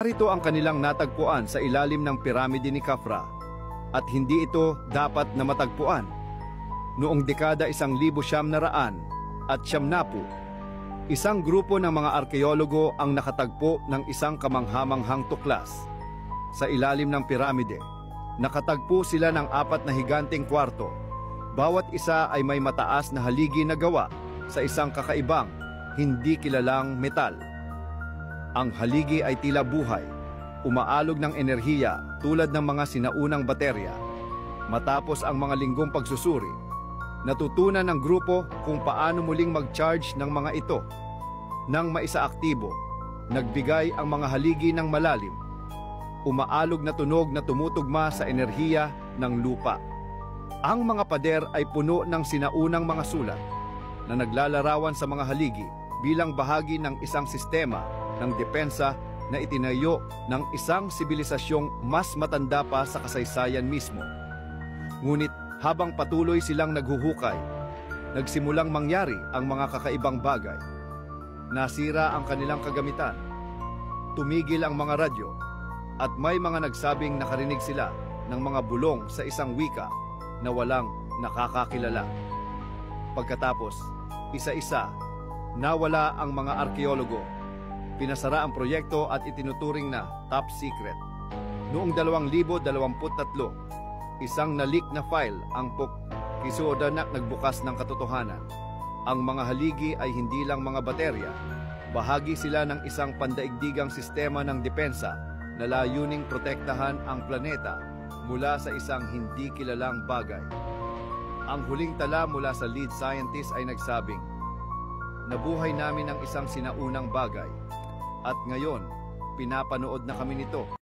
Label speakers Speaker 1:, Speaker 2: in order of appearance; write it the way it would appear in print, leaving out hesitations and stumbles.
Speaker 1: Narito ang kanilang natagpuan sa ilalim ng piramide ni Khafra at hindi ito dapat na matagpuan. Noong dekada 1900 at 1970, isang grupo ng mga arkeologo ang nakatagpo ng isang kamanghamanghang tuklas. Sa ilalim ng piramide, nakatagpo sila ng 4 na higanteng kwarto. Bawat isa ay may mataas na haligi na gawa sa isang kakaibang, hindi kilalang metal. Ang haligi ay tila buhay, umaalog ng enerhiya tulad ng mga sinaunang baterya. Matapos ang mga linggong pagsusuri, natutunan ng grupo kung paano muling mag-charge ng mga ito. Nang maisaaktibo, nagbigay ang mga haligi ng malalim, umaalog na tunog na tumutugma sa enerhiya ng lupa. Ang mga pader ay puno ng sinaunang mga sulat na naglalarawan sa mga haligi bilang bahagi ng isang sistema ng depensa na itinayo ng isang sibilisasyong mas matanda pa sa kasaysayan mismo. Ngunit habang patuloy silang naghuhukay, nagsimulang mangyari ang mga kakaibang bagay. Nasira ang kanilang kagamitan, tumigil ang mga radyo, at may mga nagsabing nakarinig sila ng mga bulong sa isang wika na walang nakakakilala. Pagkatapos, isa-isa, nawala ang mga arkeologo. Pinasara ang proyekto at itinuturing na top secret. Noong 2023, isang na-leak na file ang Kisodanak nagbukas ng katotohanan. Ang mga haligi ay hindi lang mga baterya, bahagi sila ng isang pandaigdigang sistema ng depensa na layuning protektahan ang planeta mula sa isang hindi kilalang bagay. Ang huling tala mula sa lead scientist ay nagsabing, "Nabuhay namin ang isang sinaunang bagay, at ngayon, pinapanood na kami nito."